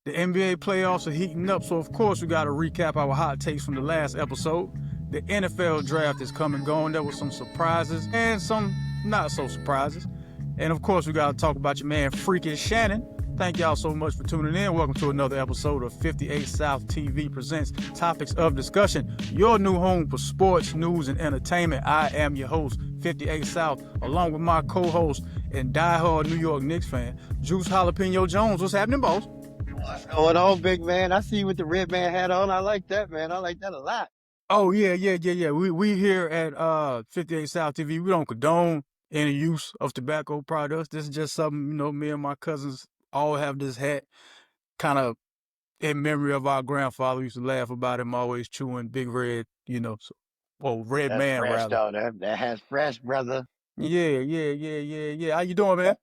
The NBA playoffs are heating up, so of course we got to recap our hot takes from the last episode. The NFL draft is come and gone. There were some surprises and some not so surprises. And of course we got to talk about your man Freaking Shannon. Thank y'all so much for tuning in. Welcome to another episode of 58South TV presents Topics of Discussion, your new home for sports, news, and entertainment. I am your host, 58South, along with my co-host and diehard New York Knicks fan, Juice Jalapeno Jones. What's happening, boss? What's going on, big man? I see you with the red man hat on. I like that, man. I like that a lot. Oh yeah. We here at 58 South TV. We don't condone any use of tobacco products. This is just something, me and my cousins all have this hat kind of in memory of our grandfather. We used to laugh about him always chewing Big Red, Red That's Man fresh, rather. though. That has fresh, brother. Yeah. How you doing, man?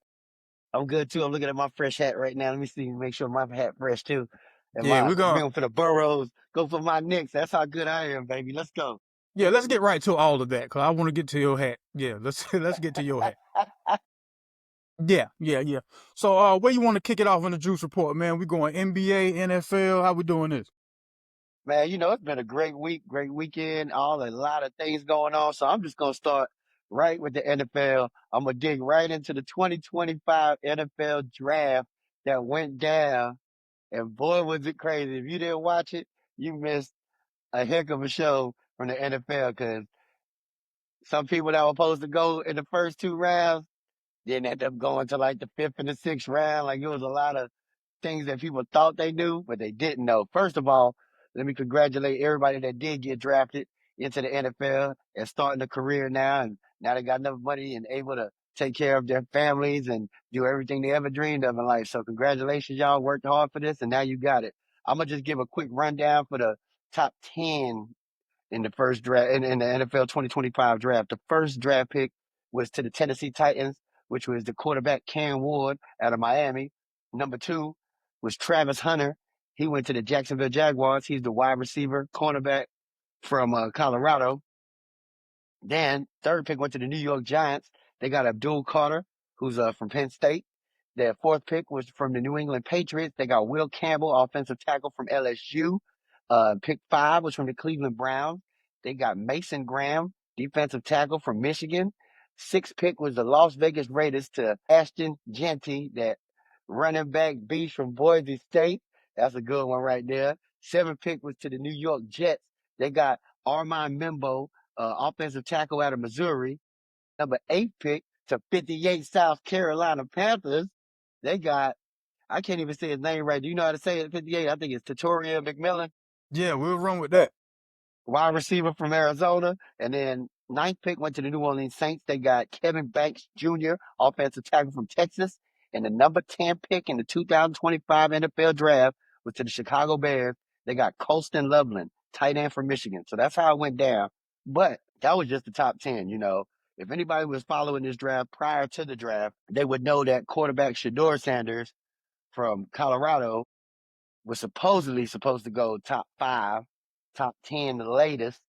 I'm good too. I'm looking at my fresh hat right now. Let me see, make sure my hat fresh too. And Yeah, my we're gonna going for the Burrows, go for my Knicks. That's how good I am, baby. Let's go. let's get right to all of that because I want to get to your hat. Yeah, let's let's get to your hat. Yeah. So, where you want to kick it off in the Juice Report, man? We going NBA, NFL. How we doing this? Man, it's been a great week, great weekend, a lot of things going on. So I'm just gonna start right with the NFL. I'm gonna dig right into the 2025 NFL draft that went down. And boy, was it crazy. If you didn't watch it, you missed a heck of a show from the NFL because some people that were supposed to go in the first two rounds didn't end up going to like the fifth and the sixth round. Like it was a lot of things that people thought they knew, but they didn't know. First of all, let me congratulate everybody that did get drafted into the NFL and starting a career now. And now they got enough money and able to take care of their families and do everything they ever dreamed of in life. So congratulations, y'all worked hard for this and now you got it. I'm going to just give a quick rundown for the top 10 in the first draft in the NFL 2025 draft. The first draft pick was to the Tennessee Titans, which was the quarterback Cam Ward out of Miami. Number two was Travis Hunter. He went to the Jacksonville Jaguars. He's the wide receiver, cornerback from Colorado. Then third pick went to the New York Giants. They got Abdul Carter, who's from Penn State. Their fourth pick was from the New England Patriots. They got Will Campbell, offensive tackle from LSU. Pick five was from the Cleveland Browns. They got Mason Graham, defensive tackle from Michigan. Sixth pick was the Las Vegas Raiders to Ashton Genty, that running back beast from Boise State. That's a good one right there. Seventh pick was to the New York Jets. They got Armand Membo, offensive tackle out of Missouri. Number eight pick to 58 South Carolina Panthers. They got, I can't even say his name right. Do you know how to say it? 58. I think it's Tutorial McMillan, Yeah, we'll run with that. wide receiver from Arizona. And then ninth pick went to the New Orleans Saints. They got Kevin Banks Jr., offensive tackle from Texas. And the number 10 pick in the 2025 NFL draft was to the Chicago Bears. They got Colston Loveland, tight end from Michigan. So that's how it went down. But that was just the top 10. If anybody was following this draft prior to the draft, they would know that quarterback Shedeur Sanders from Colorado was supposedly supposed to go top five, top 10 the latest.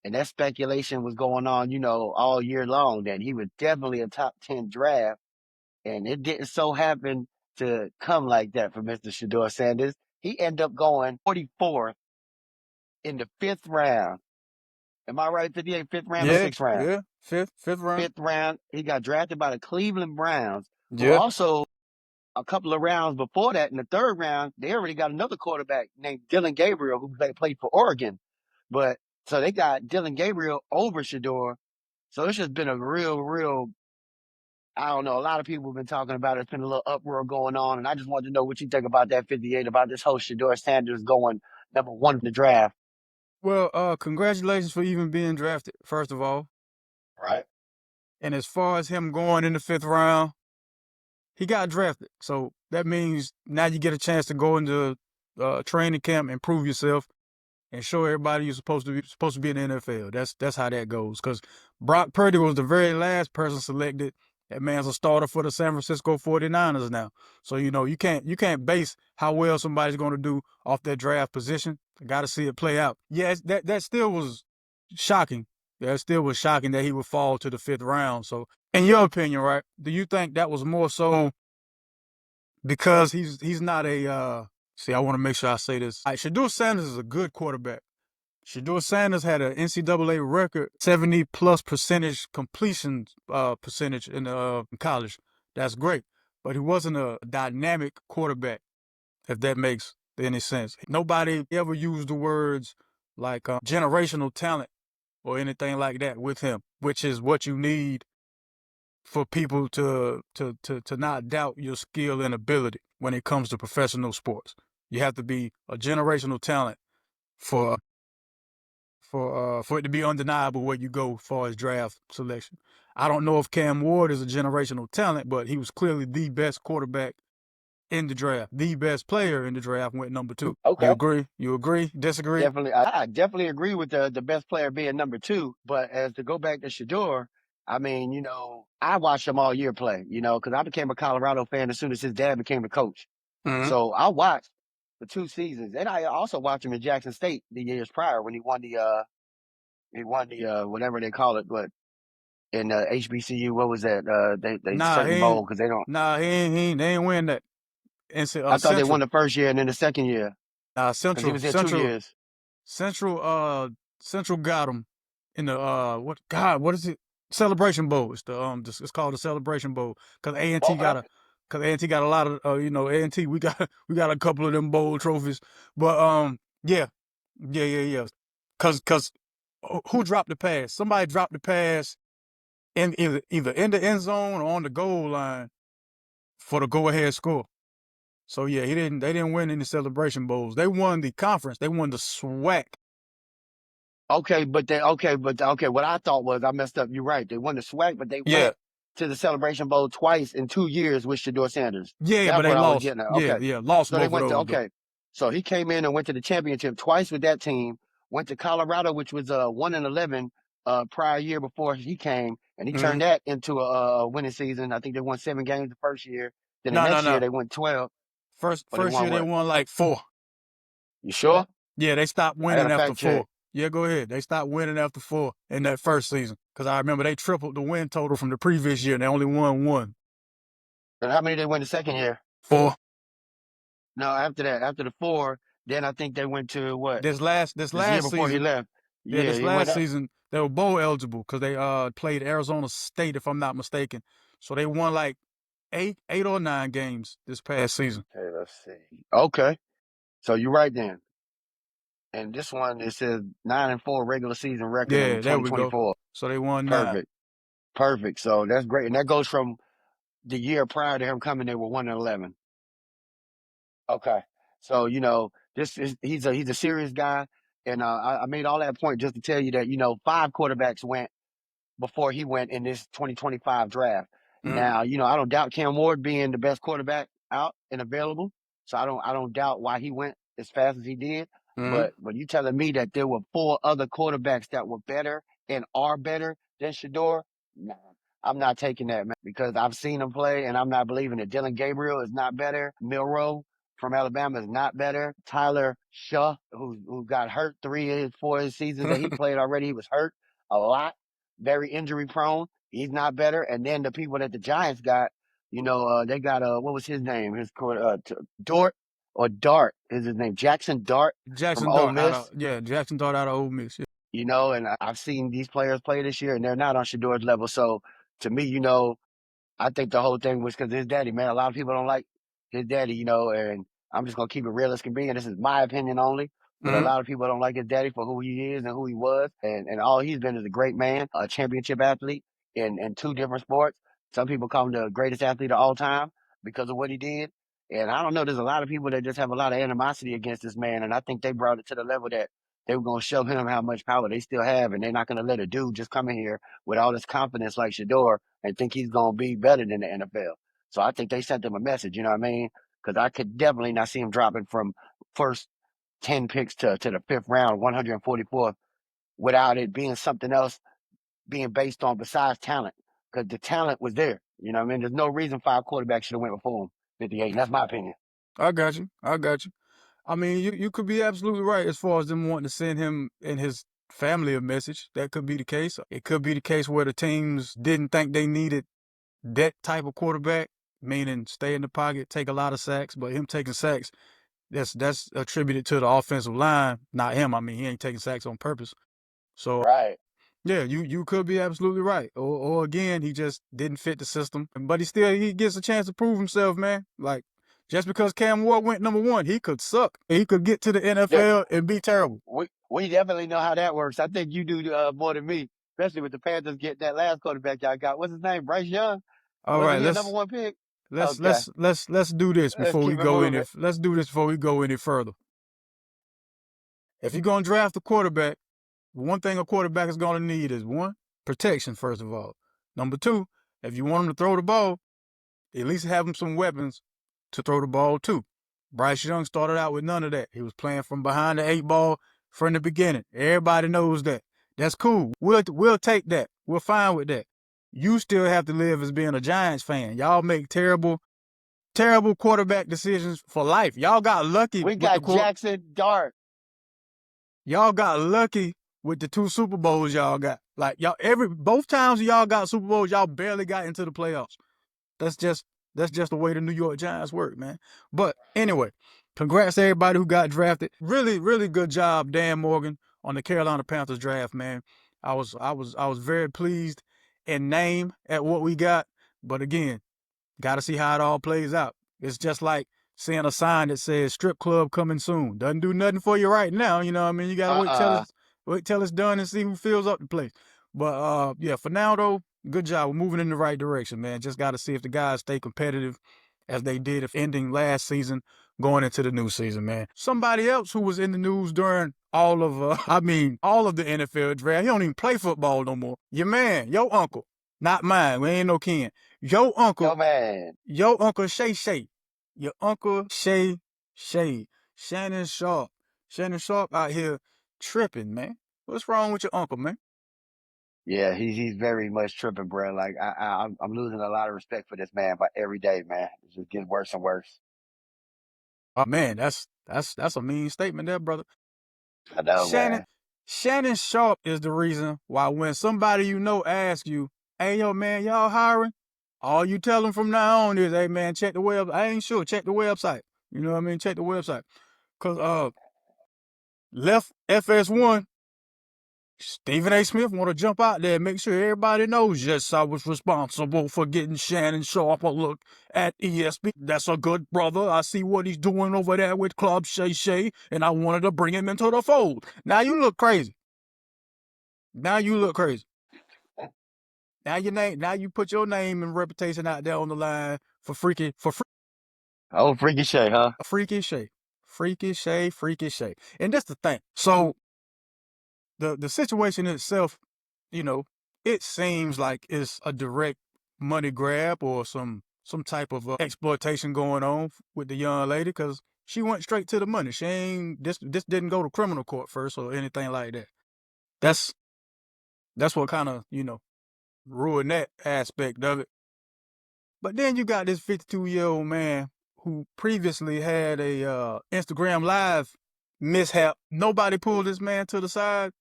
And that speculation was going on, all year long that he was definitely a top 10 draft. And it didn't so happen to come like that for Mr. Shedeur Sanders. He ended up going 44th in the fifth round. Am I right? 58, fifth round or Yeah, sixth round? yeah. Fifth round. Fifth round. He got drafted by the Cleveland Browns, who Yeah. also a couple of rounds before that, in the third round, they already got another quarterback named Dylan Gabriel who played for Oregon. But so they got Dylan Gabriel over Shador. So it's just been a real, I don't know. A lot of people have been talking about it. It's been a little uproar going on. And I just wanted to know what you think about that 58, about this whole Shedeur Sanders going number one in the draft. Well, congratulations for even being drafted, first of all. Right. And as far as him going in the fifth round, he got drafted. So that means now you get a chance to go into training camp and prove yourself and show everybody you're supposed to be in the NFL. That's how that goes. Because Brock Purdy was the very last person selected. That man's a starter for the San Francisco 49ers now. So you can't base how well somebody's going to do off that draft position. I got to see it play out. Yeah, that still was shocking. Yeah, it still was shocking that he would fall to the fifth round. So, in your opinion, right? Do you think that was more so because he's not a See, I want to make sure I say this. Shedeur Sanders is a good quarterback. Shedeur Sanders had an NCAA record 70+ percentage completion percentage in college. That's great, but he wasn't a dynamic quarterback, if that makes any sense. Nobody ever used the words like generational talent or anything like that with him, which is what you need for people to not doubt your skill and ability when it comes to professional sports. You have to be a generational talent for for it to be undeniable where you go as far as draft selection. I don't know if Cam Ward is a generational talent, but he was clearly the best quarterback in the draft, the best player in the draft, went number 2. You Okay. agree? You agree? Disagree? Definitely, I definitely agree with the best player being number two. But as to go back to Shador, I mean, I watched him all year play, because I became a Colorado fan as soon as his dad became the coach. Mm-hmm. So I watched the 2 seasons, and I also watched him in Jackson State the years prior when he won the whatever they call it, but in HBCU, what was that? They Nah, he certain bowl ain't. because they don't. Nah, they ain't win that. I thought they won Central. the first year and then the second year Nah, because he Central. was there 2 years. Central. Central got him in the what is it? Celebration Bowl. It's called the Celebration Bowl because A&T Okay. got a lot of A&T we got a couple of them bowl trophies, but yeah, yeah. Cause who dropped the pass? Somebody dropped the pass in either in the end zone or on the goal line for the go ahead score. So yeah, they didn't win any Celebration Bowls. They won the conference. They won the SWAC. Okay. What I thought was I messed up. You're right. They won the SWAC, but they Yeah, went to the Celebration Bowl twice in 2 years with Shedeur Sanders. yeah, but That's they what I was lost. getting at. Yeah, Okay, yeah, lost so they both of went to those though. okay. So he came in and went to the championship twice with that team. Went to Colorado, which was 1-11 prior year before he came, and he Mm-hmm. turned that into a winning season. I think they won 7 games the first year. Then the No, no, next year no. they won 12. But they First won year they what? won like 4. You sure? Yeah, they stopped I got winning to after fact 4. check. Yeah, go ahead. They stopped winning after 4 in that first season because I remember they tripled the win total from the previous year and they only won 1. And how many they win the second year? 4. No, after that, after the four, then I think they went to what? This This year last before he season, left. yeah, Yeah, this he went last up. season they were bowl eligible because they played Arizona State if I'm not mistaken. So they won like 8 or 9 games this past season. Okay, let's see. Okay, so you're right then. And this one it says 9-4 regular season record in Yeah, there we go. 2024. So they won 9. Perfect, perfect. So that's great, and that goes from the year prior to him coming. They were 1-11. Okay, so this is he's a serious guy, and I made all that point just to tell you that 5 quarterbacks went before he went in this 2025 draft. Mm-hmm. Now, I don't doubt Cam Ward being the best quarterback out and available. So I don't doubt why he went as fast as he did. Mm-hmm. But you telling me that there were 4 other quarterbacks that were better and are better than Shador? Nah, I'm not taking that, man, because I've seen him play and I'm not believing it. Dylan Gabriel is not better. Milroe from Alabama is not better. Tyler Shaw, who got hurt 3 of his 4 seasons that he played already, he was hurt a lot, very injury prone. He's not better. And then the people that the Giants got, they got what was his name? Dort or Dart is his name. Jackson Dart from Jackson Ole Dart out of Miss. Jackson Dart out of Ole Miss. Yeah. And I've seen these players play this year, and they're not on Shador's level. So to me, I think the whole thing was because his daddy, man. A lot of people don't like his daddy, and I'm just gonna keep it real as can be. And this is my opinion only. But a Mm-hmm. lot of people don't like his daddy for who he is and who he was, and all he's been is a great man, a championship athlete in 2 different sports. Some people call him the greatest athlete of all time because of what he did. And I don't know. There's a lot of people that just have a lot of animosity against this man, and I think they brought it to the level that they were gonna show him how much power they still have, and they're not gonna let a dude just come in here with all this confidence like Shador and think he's going to be better than the NFL. So I think they sent them a message, you know what I mean? Because I could definitely not see him dropping from first 10 picks to the fifth round, 144th, without it being something else being based on besides talent. Because the talent was there. You know what I mean? There's no reason 5 quarterbacks should have went before him, 58. And that's my opinion. I got you. I got you. I mean, you could be absolutely right as far as them wanting to send him and his family a message. That could be the case. It could be the case where the teams didn't think they needed that type of quarterback, meaning stay in the pocket, take a lot of sacks, but him taking sacks that's attributed to the offensive line, not him. I mean, he ain't taking sacks on purpose. So Right. yeah, you could be absolutely right. Or again, he just didn't fit the system. But he gets a chance to prove himself, man. Like just because Cam Ward went number one, he could suck. He could get to the Yeah, NFL and be terrible. we definitely know how that works. I think you do more than me, especially with the Panthers getting that last quarterback y'all got. What's his name? Bryce Young? All Wasn't right, he a number one pick? Okay, let's do this let's before we keep it go any moving. let's do this before we go any further. If you're gonna draft a quarterback, one thing a quarterback is gonna need is one, protection, first of all. Number two, if you want him to throw the ball, at least have him some weapons to throw the ball to. Bryce Young started out with none of that. He was playing from behind the eight ball from the beginning. Everybody knows that. That's cool. We'll take that. We're fine with that. You still have to live as being a Giants fan. Y'all make terrible quarterback decisions for life. Y'all got lucky We with the got Jackson Dart. y'all got lucky with the two Super Bowls y'all got. Like y'all both times y'all got Super Bowls, y'all barely got into the playoffs. That's just that's just the way the New York Giants work, man. But anyway, congrats to everybody who got drafted. Really, really good job, Dan Morgan, on the Carolina Panthers draft, man. I was very pleased in name at what we got. But again, got to see how it all plays out. It's just like seeing a sign that says strip club coming soon. Doesn't do nothing for you right now. You know what I mean? You got to Uh-uh. wait till it's done and see who fills up the place. But yeah, for now though, good job. We're moving in the right direction, man. Just got to see if the guys stay competitive as they did if ending last season going into the new season, man. Somebody else who was in the news during all of all of the NFL draft. He don't even play football no more. Your man, your uncle, not mine. We ain't no kin. Your Yo, uncle man. Your Uncle Shay Shay. Your Uncle Shay Shay. Shannon Sharpe. Shannon Sharpe out here tripping, man. What's wrong with your uncle, man? Yeah, he's very much tripping, bro. Like I'm losing a lot of respect for this man, but every day, man, it's just getting worse and worse. Man, that's a mean statement there, brother. I know, Shannon man. Shannon Sharpe is the reason why when somebody you know asks you, "Hey, yo, man, y'all hiring?" All you tell them from now on is, "Hey, man, check the web. I ain't sure. Check the website. You know what I mean? Check the website." Cause left FS1 Stephen A. Smith want to jump out there and make sure everybody knows, yes, I was responsible for getting Shannon Sharpe a look at ESPN. That's a good brother. I see what he's doing over there with Club Shay Shay, and I wanted to bring him into the fold. Now you look crazy. Now you look crazy. Now you put your name and reputation out there on the line for Oh, freaky Shay, huh? freaky Shay. Freaky Shay. And that's the thing. So the situation itself, you know, it seems like it's a direct money grab or some type of exploitation going on with the young lady because she went straight to the money. She ain't this didn't go to criminal court first or anything like that. That's that's what kind of ruined that aspect of it. But then you got this 52-year-old man who previously had a Instagram live mishap. Nobody pulled this man to the side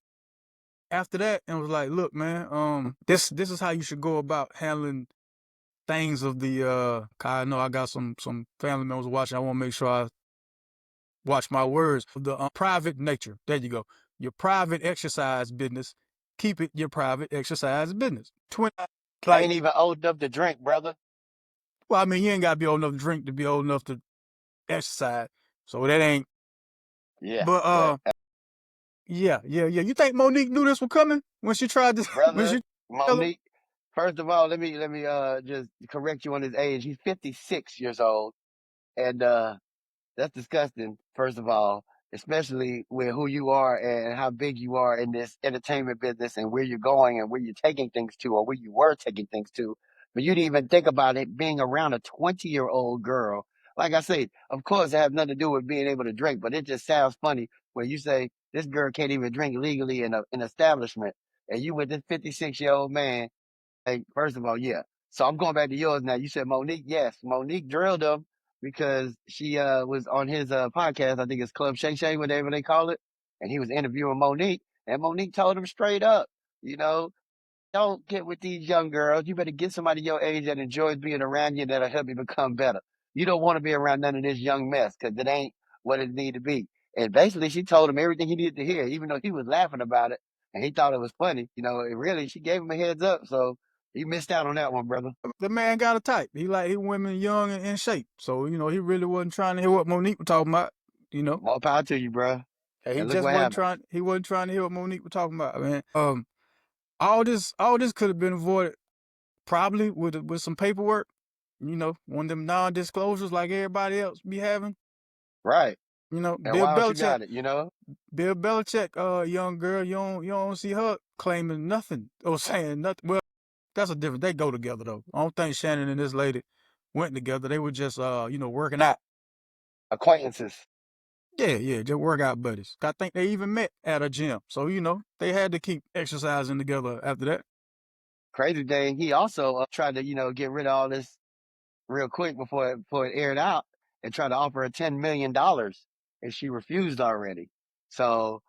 after that and was like, "Look, man, this is how you should go about handling things of the 'cause I know I got some family members watching. I want to make sure I watch my words. The private nature. There you go. Your private exercise business. Keep it your private exercise business. Like, Ain't even old enough to drink, brother. well, I mean, you ain't gotta be old enough to drink to be old enough to exercise. So that ain't. Yeah, But but yeah. You think Monique knew this was coming when she tried to when brother, she tell her? Monique. First of all, let me just correct you on his age. He's 56 years old, and that's disgusting, first of all, especially with who you are and how big you are in this entertainment business and where you're going and where you're taking things to or where you were taking things to. But you didn't even think about it being around a 20-year-old girl. Like I said, of course, it has nothing to do with being able to drink, but it just sounds funny when you say this girl can't even drink legally in an establishment. And you with this 56-year-old man. Hey, first of all, yeah. So I'm going back to yours now. You said Monique. Yes, Monique drilled him because she was on his podcast. I think it's Club Shay Shay, whatever they call it. And he was interviewing Monique, and Monique told him straight up, you know, don't get with these young girls. You better get somebody your age that enjoys being around you that'll help you become better. You don't want to be around none of this young mess because it ain't what it needed to be. And basically, she told him everything he needed to hear, even though he was laughing about it and he thought it was funny. It really, she gave him a heads up. So he missed out on that one, brother. The man got a type. He women young and in shape. So, he really wasn't trying to hear what Monique was talking about, you know. More power to you, bro. He And look just what wasn't happened. trying he wasn't trying to hear what Monique was talking about, man. All this could have been avoided probably with some paperwork, one of them non-disclosures like everybody else be having. Right. And Bill why else you Belichick, got it? young girl, you don't see her claiming nothing or saying nothing. Well, that's a different. They go together though. I don't think Shannon and this lady went together. They were just working out. Acquaintances. Yeah, yeah, just workout buddies. I think they even met at a gym. So they had to keep exercising together after that. Crazy thing, he also tried to, get rid of all this real quick before it aired out and tried to offer her $10 million, and she refused already. So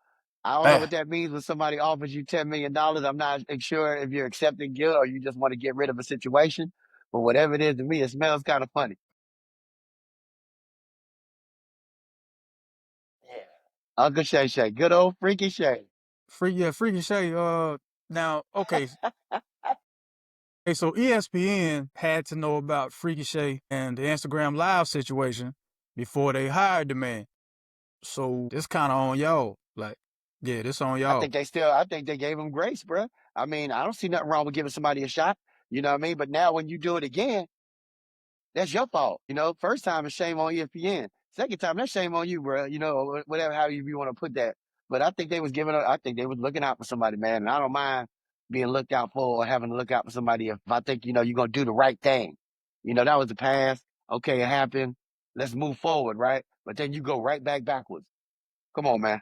I don't know Man, what that means when somebody offers you $10 million. I'm not sure if you're accepting guilt or you just want to get rid of a situation. But whatever it is to me, it smells kind of funny. Yeah. Uncle Shay Shay, good old freaky Shay. Freaky Shay. Now, okay, so ESPN had to know about Freaky Shay and the Instagram Live situation before they hired the man. So it's kind of on y'all. Like, yeah, this on y'all. I think they gave him grace, bro. I mean, I don't see nothing wrong with giving somebody a shot. You know what I mean? But now when you do it again, that's your fault. First time it's shame on ESPN. Second time, that's shame on you, bro. Whatever, how you want to put that. But I think they was I think they was looking out for somebody, man. And I don't mind being looked out for or having to look out for somebody if I think, you're going to do the right thing. That was the past. Okay, it happened. Let's move forward, right? But then you go right backwards. Come on, man.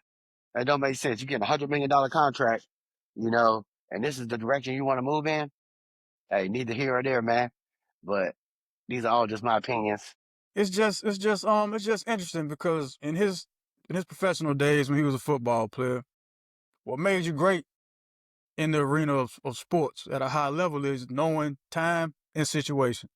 That don't make sense. You get $100 million contract, and this is the direction you want to move in. Hey, neither here or there, man. But these are all just my opinions. It's just interesting because in his professional days when he was a football player, what made you great in the arena of sports at a high level is knowing time and situation.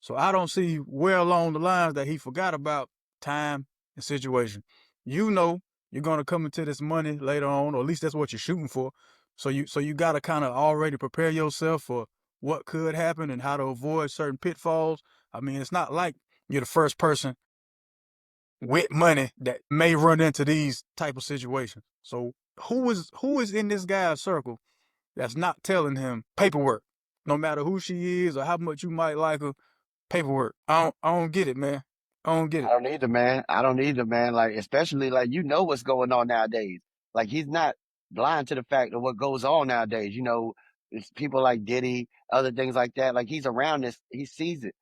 So I don't see where along the lines that he forgot about time and situation. You know you're gonna come into this money later on, or at least that's what you're shooting for. So you gotta kind of already prepare yourself for what could happen and how to avoid certain pitfalls. I mean, it's not like you're the first person with money that may run into these type of situations. So who is in this guy's circle that's not telling him paperwork, no matter who she is or how much you might like her, paperwork. I don't get it, man. I don't get I it. don't either, man. I don't either, man. Like, especially like what's going on nowadays. Like he's not blind to the fact of what goes on nowadays. It's people like Diddy, other things like that. Like he's around this, he sees it,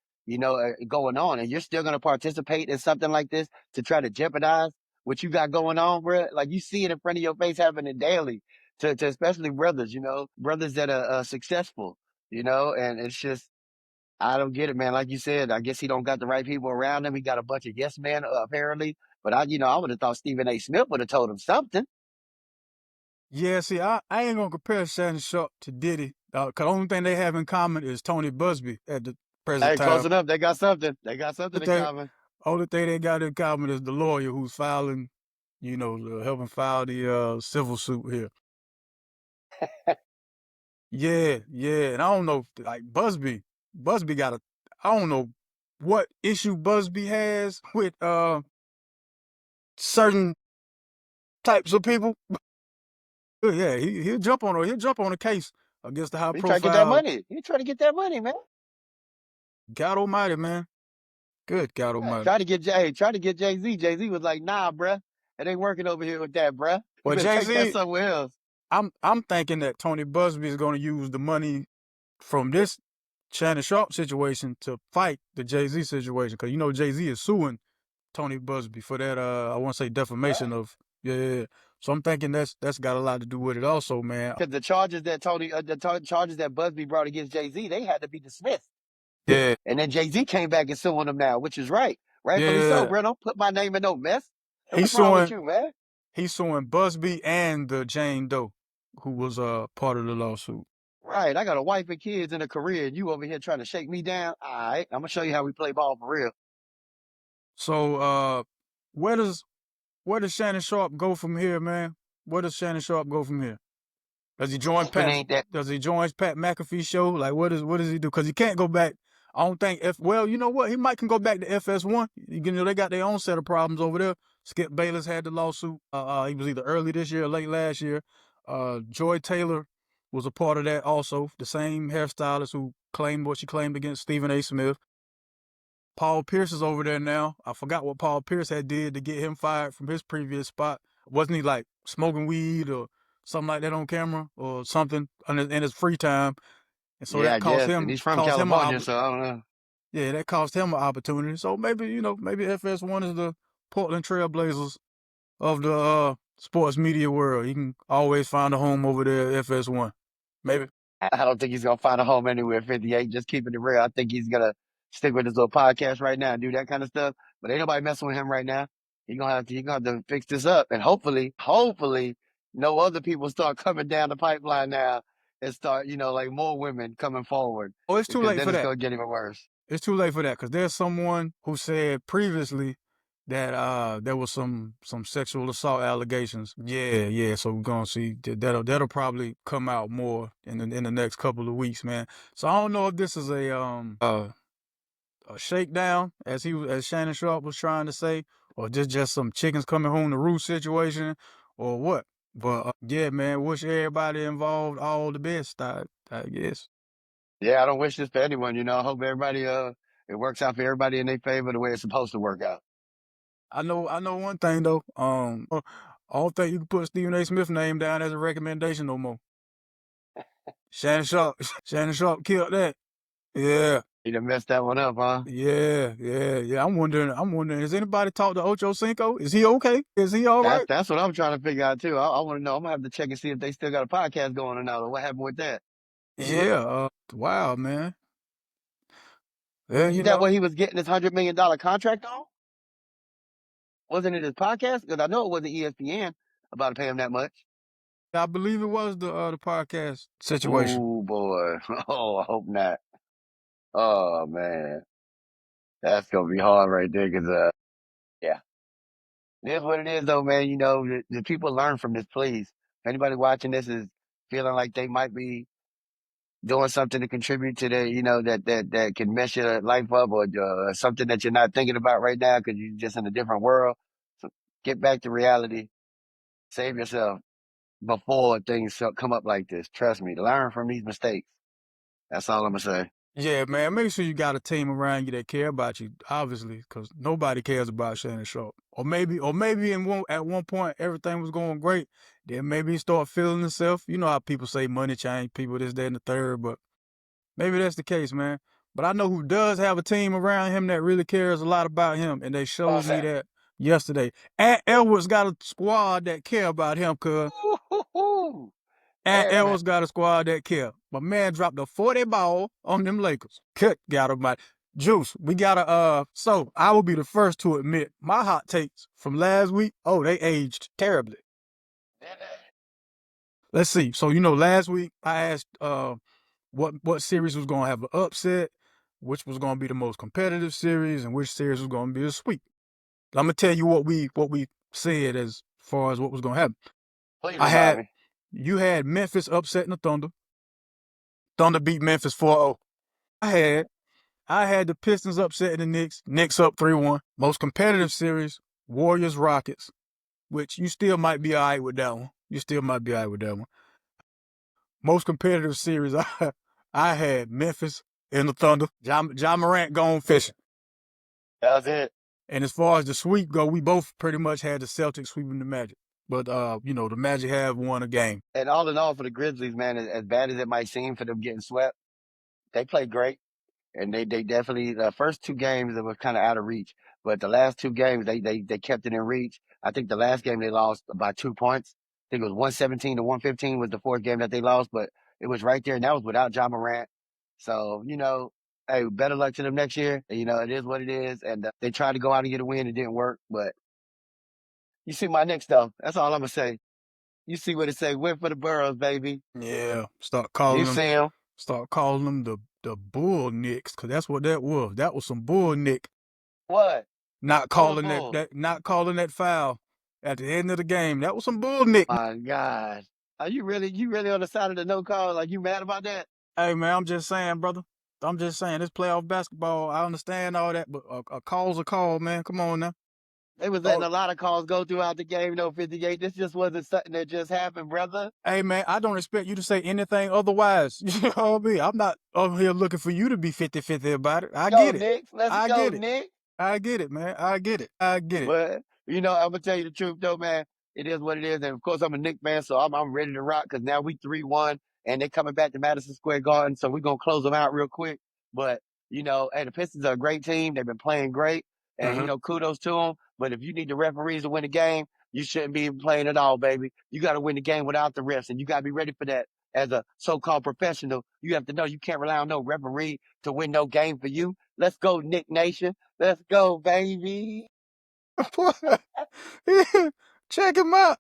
going on, and you're still gonna participate in something like this to try to jeopardize what you got going on, bro. Like you see it in front of your face happening daily to especially brothers, brothers that are successful, and it's just I don't get it, man. Like you said, I guess he don't got the right people around him. He got a bunch of yes men, apparently. But I would have thought Stephen A. Smith would have told him something. Yeah, see, I ain't gonna compare Shannon Sharpe to Diddy, cause the only thing they have in common is Tony Busby at the present Hey, close time. enough. They got something. They got The something in thing, common. only thing they got in common is the lawyer who's filing, helping file the civil suit here. Yeah, yeah, and I don't know, like Busby got I don't know what issue Busby has with certain types of people. Yeah, he'll jump on a case against the high He trying to get that profile. money. He trying to get that money, man. God Almighty, man. Good God Hey, Almighty. try to get Jay Z. Jay Z was like, nah, bruh. It ain't working over here with that, bruh. You Well, better Jay take that Z, somewhere else. I'm thinking that Tony Busby is going to use the money from this Shannon Sharpe situation to fight the Jay Z situation, because Jay Z is suing Tony Busby for that. I want to say defamation Right. of yeah, yeah, yeah. So I'm thinking that's got a lot to do with it, also, man. Because charges that Busby brought against Jay Z, they had to be dismissed. Yeah, And then Jay Z came back and suing him now, which is right. Rightfully so, yeah. bro. Don't put my name in no mess. He's What's wrong with suing you, man? he's suing Busby and the Jane Doe, who was part of the lawsuit. Right. I got a wife and kids and a career, and you over here trying to shake me down. All right. I'm going to show you how we play ball for real. So where does Shannon Sharpe go from here, man? Where does Shannon Sharpe go from here? Does he join Hoping Pat? ain't that. Does he join Pat McAfee's show? Like, what does he do? Because he can't go back. I don't think if well, you know what? He might can go back to FS1. You know, they got their own set of problems over there. Skip Bayless had the lawsuit. He was either early this year or late last year. Joy Taylor was a part of that also. The same hairstylist who claimed what she claimed against Stephen A. Smith. Paul Pierce is over there now. I forgot what Paul Pierce had did to get him fired from his previous spot. Wasn't he like smoking weed or something like that on camera or something in his free time? And so Yeah, that I guess. And he's from cost him California, so I don't know. yeah, that cost him an opportunity. So maybe, maybe FS1 is the Portland Trailblazers of the sports media world. You can always find a home over there at FS1. Maybe. I don't think he's gonna find a home anywhere. 58, just keeping it real. I think he's gonna stick with his little podcast right now and do that kind of stuff. But ain't nobody messing with him right now. He gonna have to fix this up, and hopefully, no other people start coming down the pipeline now and start, like more women coming forward Oh, it's too because late then for it's that. gonna get even worse. It's too late for that because there's someone who said previously that there was some sexual assault allegations. Yeah, yeah. So we're gonna see that'll probably come out more in the next couple of weeks, man. So I don't know if this is a shakedown as Shannon Sharpe was trying to say, or just some chickens coming home to roost situation, or what. But yeah, man, wish everybody involved all the best. I guess. Yeah, I don't wish this for anyone. I hope everybody it works out for everybody in their favor the way it's supposed to work out. I know one thing though. I don't think you can put Stephen A. Smith's name down as a recommendation no more. Shannon Sharpe, Shannon Sharpe killed that. Yeah, He done messed that one up, huh? yeah. I'm wondering. Has anybody talked to Ocho Cinco? Is he okay? Is he all That's right? that's what I'm trying to figure out too. I want to know. I'm gonna have to check and see if they still got a podcast going or not, or what happened with that. Yeah. Wow, man. Yeah, Is that what he was getting his $100 million contract on? Wasn't it his podcast? Because I know it wasn't ESPN about to pay him that much. I believe it was the podcast situation. Oh boy. Oh, I hope not. Oh man, that's gonna be hard right there. Cause yeah, it is what it is though, man. The people learn from this. Please, if anybody watching this is feeling like they might be doing something to contribute to that can mess your life up or something that you're not thinking about right now because you're just in a different world. So get back to reality. Save yourself before things come up like this. Trust me. Learn from these mistakes. That's all I'm gonna say. Yeah, man. Make sure you got a team around you that care about you, obviously, because nobody cares about Shannon Sharpe. Or maybe at one point everything was going great. Then maybe he start feeling himself. You know how people say money change people, this, that, and the third. But maybe that's the case, man. But I know who does have a team around him that really cares a lot about him, and they showed What's me that? that yesterday. Ant Edwards got a squad that care about him, cuz. Ooh, And airman. Edwards got a squad that care. My man dropped a 40 ball on them Lakers. Good got him, my Juice. We gotta so I will be the first to admit my hot takes from last week, oh, they aged terribly. Let's see. So last week I asked what series was gonna have an upset, which was gonna be the most competitive series, and which series was gonna be a sweep. I'm gonna tell you what we said as far as what was gonna happen. Please I remind had me. you had Memphis upsetting the Thunder. Thunder beat Memphis 4-0. I had I had the Pistons upsetting the Knicks. Knicks up 3-1. Most competitive series, Warriors Rockets, which you still might be all right with that one. You still might be all right with that one. Most competitive series, I had Memphis and the Thunder. John Morant gone fishing. That was it. And as far as the sweep go, we both pretty much had the Celtics sweeping the Magic. But the Magic have won a game. And all in all, for the Grizzlies, man, as bad as it might seem for them getting swept, they played great. And they definitely the first two games it was kind of out of reach, but the last two games they kept it in reach. I think the last game they lost by 2 points. I think it was 117 to 115 was the fourth game that they lost, but it was right there, and that was without John Morant. So hey, better luck to them next year. It is what it is, and they tried to go out and get a win, it didn't work. But you see my Knicks though. That's all I'm gonna say. You see what it say? Win for the Burrows, baby. Yeah, You see them. start calling them the Bull Knicks, cause that's what that was. That was some Bull Nick. What? Oh not calling that foul at the end of the game. That was some bull, Nick. my gosh. Are you really on the side of the no call? Like you mad about that? Hey man, I'm just saying, brother. I'm just saying, it's playoff basketball. I understand all that, but a call's a call, man. Come on now. They was letting Oh, a lot of calls go throughout the game, though, 58. This just wasn't something that just happened, brother. hey man, I don't expect you to say anything otherwise. You know what I mean? I'm not over here looking for you to be 50-50 about it. I Go, get it. Knicks. Let's I go, get it. Knicks. I get it, man. I get it. I get it. But I'm gonna tell you the truth though, man. It is what it is, and of course I'm a Knicks fan, so I'm ready to rock because now we 3-1, and they're coming back to Madison Square Garden, so we're gonna close them out real quick. But hey, the Pistons are a great team. They've been playing great, and Uh-huh. kudos to them. But if you need the referees to win the game, you shouldn't be playing at all, baby. You got to win the game without the refs, and you got to be ready for that. As a so-called professional, you have to know you can't rely on no referee to win no game for you. Let's go, Nick Nation. Let's go, baby. Check him out.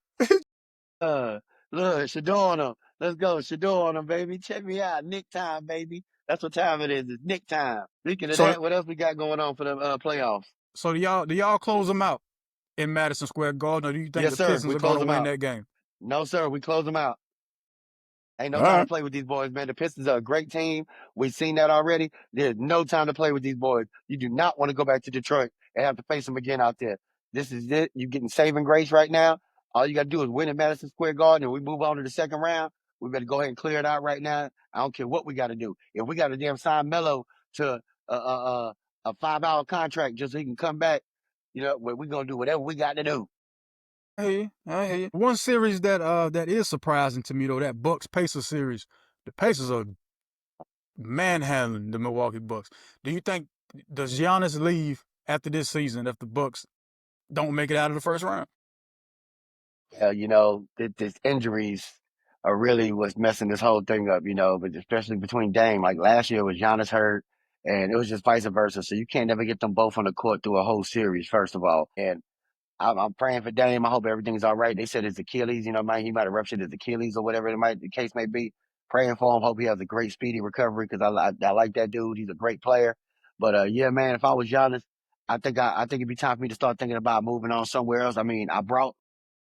Uh, Look, Shador on them. Let's go, Shador on them, baby. Check me out. Nick time, baby. That's what time it is. It's Nick time. Speaking of So that, what else we got going on for the playoffs? so do y'all close them out in Madison Square Garden, or do you think Yes, the sir. Pistons We are going close to them win out. that game? No, sir. We close them out. Ain't no All time to right. play with these boys, man. The Pistons are a great team. We've seen that already. There's no time to play with these boys. You do not want to go back to Detroit and have to face them again out there. This is it. You're getting saving grace right now. All you got to do is win at Madison Square Garden and we move on to the second round. We better go ahead and clear it out right now. I don't care what we got to do. If we got to damn sign Melo to a 5-hour contract just so he can come back, we're going to do whatever we got to do. I hear you. I hear you. One series that is surprising to me though, that Bucks Pacers series. The Pacers are manhandling the Milwaukee Bucks. Do you think does Giannis leave after this season if the Bucks don't make it out of the first round? This injuries are really what's messing this whole thing up, but especially between Dame. Like last year was Giannis hurt and it was just vice versa. So you can't never get them both on the court through a whole series, first of all. And I'm praying for Dame. I hope everything's all right. They said it's Achilles, he might have ruptured his Achilles or whatever the case may be. Praying for him. Hope he has a great speedy recovery because I like that dude. He's a great player. But yeah, man, if I was Giannis, I think it'd be time for me to start thinking about moving on somewhere else. I mean, I brought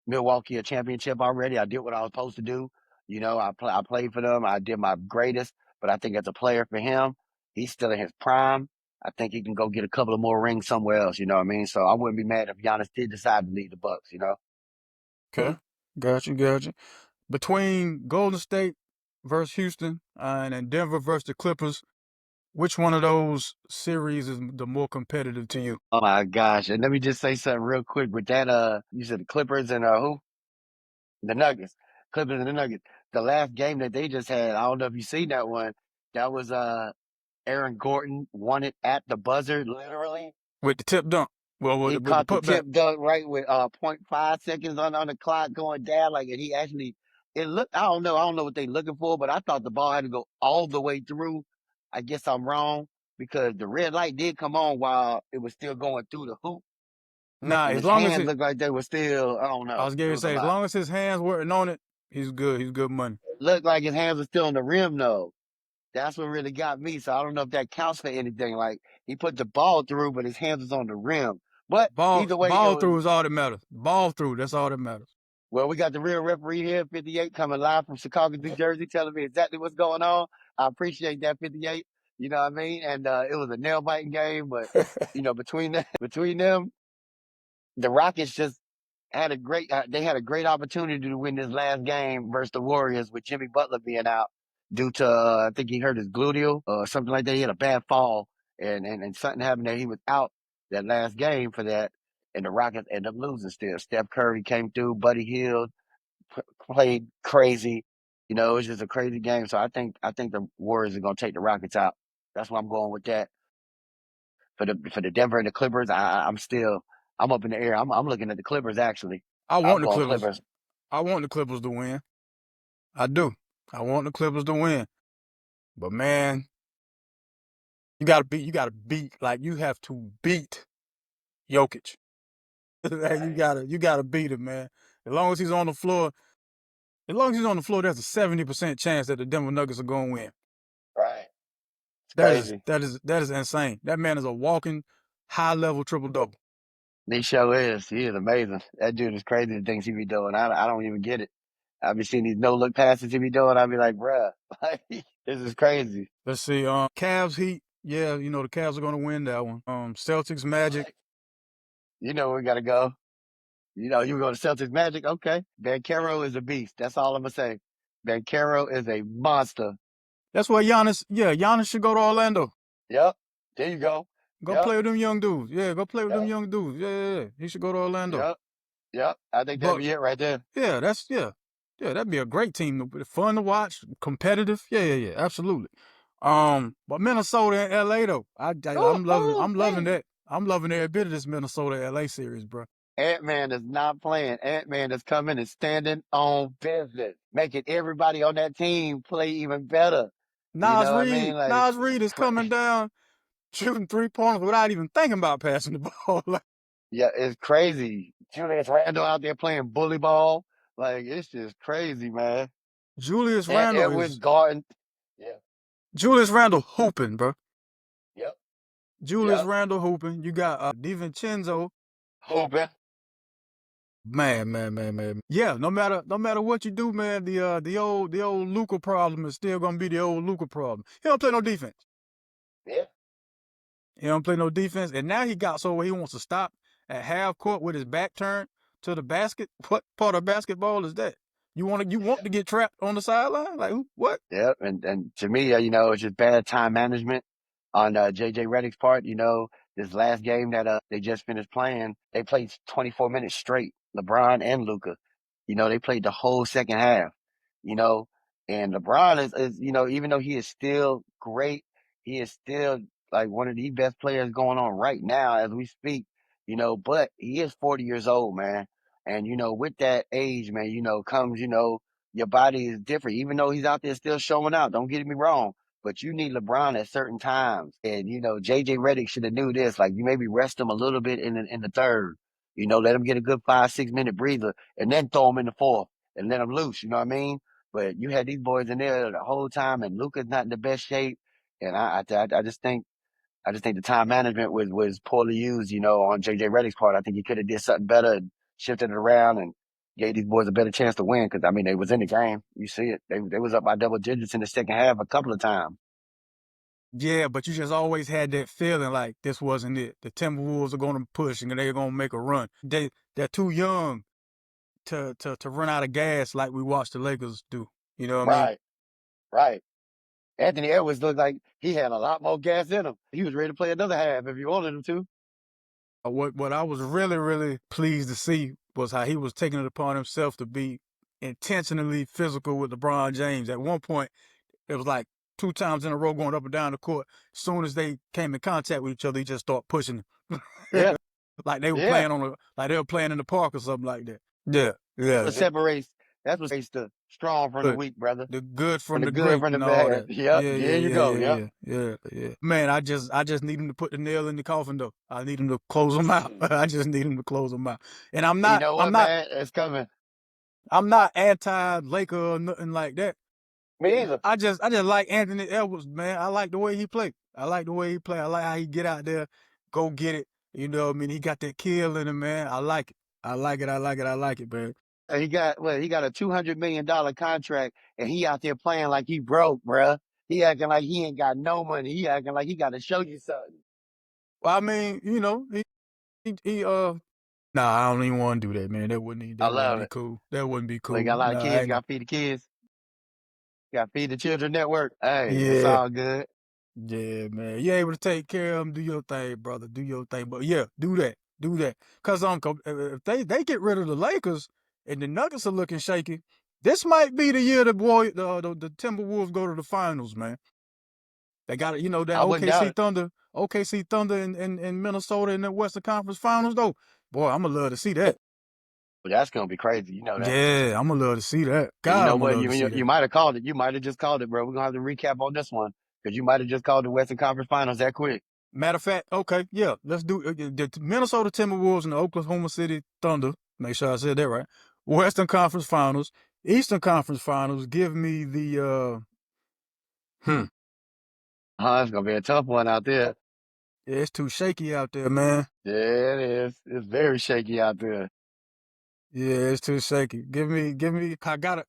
Milwaukee a championship already. I did what I was supposed to do. I played for them. I did my greatest. But I think as a player for him, he's still in his prime. I think he can go get a couple of more rings somewhere else. You know what I mean? So I wouldn't be mad if Giannis did decide to leave the Bucks. Okay. Got you. Between Golden State versus Houston and then Denver versus the Clippers, which one of those series is the more competitive to you? Oh my gosh! And let me just say something real quick with that. You said the Clippers and who? The Nuggets. Clippers and the Nuggets. The last game that they just had. I don't know if you seen that one. That was Aaron Gordon won it at the buzzer, literally. With the tip dunk. Well, He with the caught the putback. tip dunk right with point 0.5 seconds on the clock going down. Like, and he actually, it looked, I don't know what they looking for, but I thought the ball had to go all the way through. I guess I'm wrong because the red light did come on while it was still going through the hoop. Nah, And as his long as hands it, looked like they were still, I don't I know. was It going to was a say, as lot. long as his hands weren't on it, he's good. He's good money. It looked like his hands were still on the rim though. That's what really got me. So I don't know if that counts for anything. Like he put the ball through, but his hands was on the rim. But either way, it Ball was through is all that matters. Ball through, that's all that matters. well, we got the real referee here, 58, coming live from Chicago, New Jersey, telling me exactly what's going on. I appreciate that, 58. You know what I mean? And it was a nail biting game, but between them, the Rockets just had they had a great opportunity to win this last game versus the Warriors with Jimmy Butler being out due to I think he hurt his gluteal or something like that. He had a bad fall and something happened that he was out that last game for that. And the Rockets ended up losing still. Steph Curry came through, Buddy Hield played crazy. It was just a crazy game. So I think the Warriors are gonna take the Rockets out. That's why I'm going with that. For the Denver and the Clippers, I'm up in the air. I'm looking at the Clippers actually. I I'm want the going Clippers. Clippers. I want the Clippers to win. I do. I want the Clippers to win. But man, like you have to beat Jokic. Like, you Right, gotta you gotta beat him, man. As long as he's on the floor, there's a 70% chance that the Denver Nuggets are gonna win. right. It's That is crazy. that is that is insane. That man is a walking high level triple double. He sure is. He is amazing. That dude is crazy. The things he be doing. I don't even get it. I be seeing these no look passes he be doing. I be like, bruh, like, this is crazy. Let's see. Cavs Heat. Yeah, the Cavs are gonna win that one. Celtics Magic. You know we gotta go. You know you go to Celtics Magic. Okay, Bancaro is a beast. That's all I'm gonna say. Bancaro is a monster. That's why Giannis. Yeah, Giannis should go to Orlando. Yep. There you go. Go Yep. play with them young dudes. Yeah, go play with them Yep. young dudes. Yeah. He should go to Orlando. Yep. Yep. I think that'd But be it right there. yeah, that'd be a great team. Fun to watch, competitive. Yeah. Absolutely. But Minnesota and LA though, Oh, I'm loving man. that. I'm loving every bit of this Minnesota LA series, bro. Ant-Man is not playing. Ant-Man is coming and standing on business, making everybody on that team play even better. You know what I mean? Like, Nas Reed is coming down, shooting 3 pointers without even thinking about passing the ball. Like, yeah, it's crazy. Julius Randle out there playing bully ball. Like, it's just crazy, man. Julius And Randle Edwin is Garden. Yeah. Julius Randle hooping, bro. Yep. Julius Yep. Randle hooping. You got DiVincenzo. Hooping. Man. Yeah, no matter what you do, man, the old Luka problem is still gonna be the old Luka problem. He don't play no defense. Yeah. He don't play no defense, and now he got so where he wants to stop at half court with his back turned to the basket. What part of basketball is that? You want to get trapped on the sideline? Like who? What? Yep. And to me, it's just bad time management on JJ Redick's part. This last game that they just finished playing, they played 24 minutes straight. LeBron and Luca. They played the whole second half. You know, and LeBron is even though he is still great, he is still like one of the best players going on right now as we speak. But he is 40 years old, man. And with that age, man, comes your body is different. Even though he's out there still showing out, don't get me wrong. But you need LeBron at certain times, and JJ Redick should have knew this. Like you maybe rest him a little bit in the third. Let him get a good 5 6 minute breather, and then throw him in the fourth and let him loose. You know what I mean? But you had these boys in there the whole time, and Luka's not in the best shape. And I just think the time management was poorly used. On JJ Redick's part. I think he could have did something better and shifted it around and gave these boys a better chance to win. Because I mean, they was in the game. You see it. They was up by double digits in the second half a couple of times. Yeah, but you just always had that feeling like this wasn't it. The Timberwolves are going to push and they're going to make a run. They're too young to run out of gas like we watched the Lakers do. You know what I mean? Right, right. Anthony Edwards looked like he had a lot more gas in him. He was ready to play another half if you wanted him to. What I was really pleased to see was how he was taking it upon himself to be intentionally physical with LeBron James. At one point, it was like 2 times in a row going up and down the court. As soon as they came in contact with each other, he just started pushing Yeah, like they were yeah. playing in the park or something like that. Yeah. That's what separates the strong from the Good. weak, brother. The good From from the the good great from the and all bad. that. Yep. There you go. Yep. Yeah. Man, I just need him to put the nail in the coffin though. I need him to close them out. I just need him to close them out. And I'm You not know I'm what, not man? It's coming. I'm not anti Laker or nothing like that. Me either. I just like Anthony Edwards, man. I like the way he play. I like the way he play. I like how he get out there, go get it. You know what I mean? He got that kill in him, man. I like it. I like it, man. And he got a $200 million contract, and he out there playing like he broke, bruh. He acting like he ain't got no money. He acting like he got to show you something. Well, I mean, he nah, I don't even want to do that, man. I That wouldn't love be it. cool. That wouldn't be Like cool. got a lot of Nah, I kids, ain't gonna. got to feed the kids, got to feed the children network. Hey, it's Yeah, all good. yeah, man. You able to take care of them? Do your thing, brother. Do your thing. But yeah, do that. Do that. Cause if they get rid of the Lakers and the Nuggets are looking shaky, this might be the year the Timberwolves go to the finals, man. They got that I wouldn't doubt it. OKC Thunder in Minnesota in the Western Conference Finals though. Boy, I'ma love to see that. But that's gonna be crazy. You know that. Yeah, I'ma love to see that. And you God, know I'ma what? love You to you, see you that. might have called it. You might have just called it, bro. We're gonna have to recap on this one because you might have just called the Western Conference Finals that quick. Matter of fact, okay, yeah, let's do the Minnesota Timberwolves and the Oklahoma City Thunder. Make sure I said that right. Western Conference Finals, Eastern Conference Finals. Give me the It's gonna be a tough one out there. Yeah, it's too shaky out there, man. Yeah, it is. It's very shaky out there. Yeah, it's too shaky. Give me. I gotta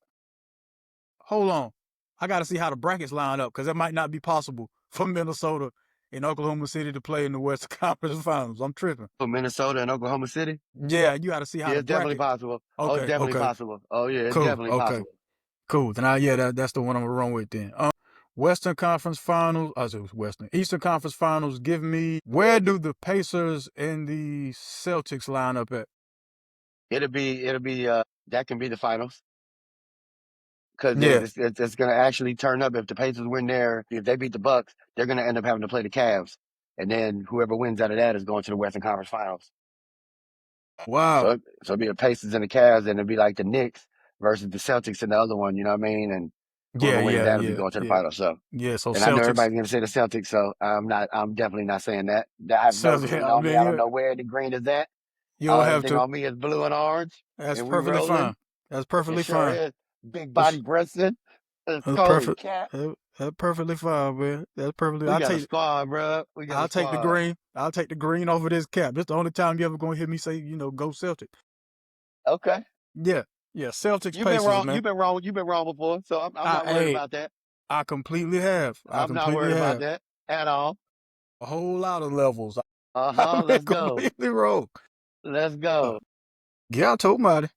hold on. I gotta see how the brackets line up because it might not be possible for Minnesota and Oklahoma City to play in the Western Conference Finals. I'm tripping. For Minnesota and Oklahoma City? Yeah, you got to see how Yeah, the it's definitely bracket. possible. Oh, it's Okay, definitely okay, possible. Oh, yeah, it's cool. definitely Okay, possible. cool. Then yeah, that's the one I'm gonna run with then. Western Conference Finals. I said Western Eastern Conference Finals. Give me where do the Pacers and the Celtics line up at? It'll be, that can be the finals because Yeah. it's going to actually turn up. If the Pacers win there, if they beat the Bucks, they're going to end up having to play the Cavs. And then whoever wins out of that is going to the Western Conference Finals. Wow. So it'll be the Pacers and the Cavs, and it'll be like the Knicks versus the Celtics and the other one, you know what I mean? And Yeah, whoever wins yeah, that will be yeah, going to the yeah, finals. So, yeah. So and I know Celtics, everybody's going to say the Celtics, so I'm definitely not saying that. I have no Celtics. green I on me. mean, I don't know where the green is at. you don't have Everything to. on me is blue and orange, That's and we perfectly rolling. fine. That's It perfectly sure fine. is. Big It's body Preston. It's that's holy perfect. cat. That's perfectly fine, man. That's perfectly. We got a squad, bro. We got a I'll take the squad. green. I'll take the green off of this cap. This the only time you ever gonna hear me say, go Celtic. Okay. Yeah, yeah. Celtics You've been Pacers, wrong. man. You've been wrong before. So I'm I not worried hey, about that. I completely have. I I'm not completely worried about have that at all. a whole lot of levels. Uh-huh. I've been Let's go. completely wrong. Let's Uh, go. Get told about it.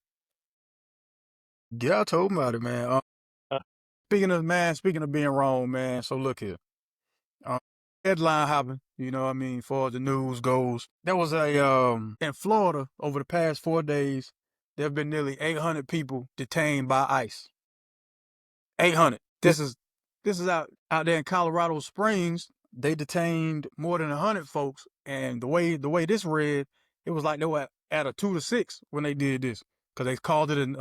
Get told about it, man. Speaking of being wrong, man. So look here. Uh, Headline hopping, what I mean, far as the news goes. There was in Florida over the past 4 days, there have been nearly 800 people detained by ICE. 800. This is out there in Colorado Springs. They detained more than 100 folks, and the way this read, it was like they were at a 2 to 6 when they did this because they called it an